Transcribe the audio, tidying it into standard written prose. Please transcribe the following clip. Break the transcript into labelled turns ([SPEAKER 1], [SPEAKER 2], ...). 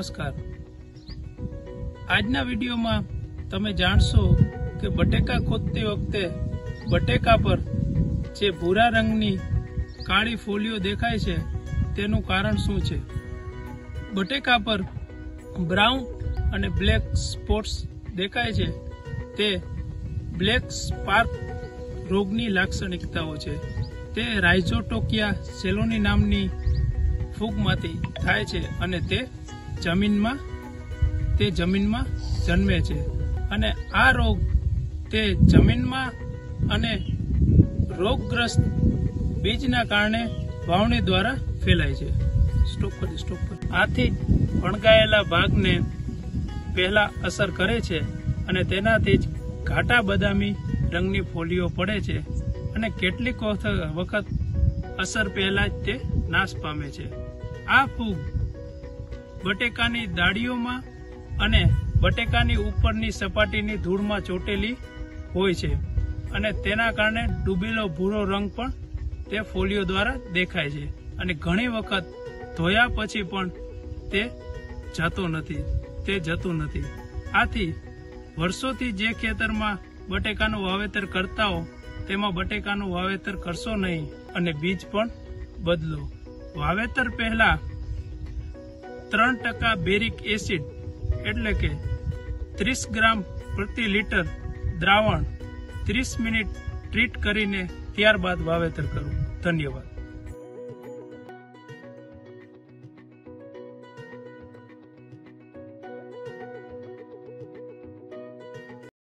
[SPEAKER 1] નમસ્કાર। આજના વિડીયોમાં તમે જાણશો કે બટેકા ખોદતી વખતે બટેકા પર જે ભૂરા રંગની કાળી ફોલીઓ દેખાય છે તેનું કારણ શું છે। બટેકા પર બ્રાઉન અને બ્લેક સ્પોટ્સ દેખાય છે તે બ્લેક સ્પાર્ક રોગની લાક્ષણિકતાઓ છે। તે રાઇઝોટોકિયા સેલોની નામની ફૂગમાંથી થાય છે અને તે જમીનમાં જન્મે છે અને આ રોગ તે જમીનમાં અને રોગગ્રસ્ત બીજના કારણે વાવણી દ્વારા ફેલાય છે। આથી ફણગાયેલા ભાગને પહેલા અસર કરે છે અને તેનાથી જ ઘાટા બદામી રંગની ફોલીઓ પડે છે અને કેટલીક વખત અસર પહેલા જ તે નાશ પામે છે। આ ફૂગ બટેકાની ડાળીઓમાં અને બટેકાની ઉપરની સપાટીની ધૂળમાં ચોટેલી હોય છે અને તેના કારણે ડૂબેલો ભૂરો રંગ પણ તે ફોલીઓ દ્વારા દેખાય છે અને ઘણી વખત ધોયા પછી પણ તે જતું નથી। આથી વર્ષોથી જે ખેતરમાં બટેકાનું વાવેતર કરતા હો તેમાં બટેકાનું વાવેતર કરશો નહીં અને બીજ પણ બદલો। વાવેતર પહેલા 3% બેરિક એસિડ એટલે કે 30 ગ્રામ પ્રતિ લીટર દ્રાવણ 30 મિનિટ ટ્રીટ કરીને ત્યારબાદ વાવેતર કરવું। ધન્યવાદ।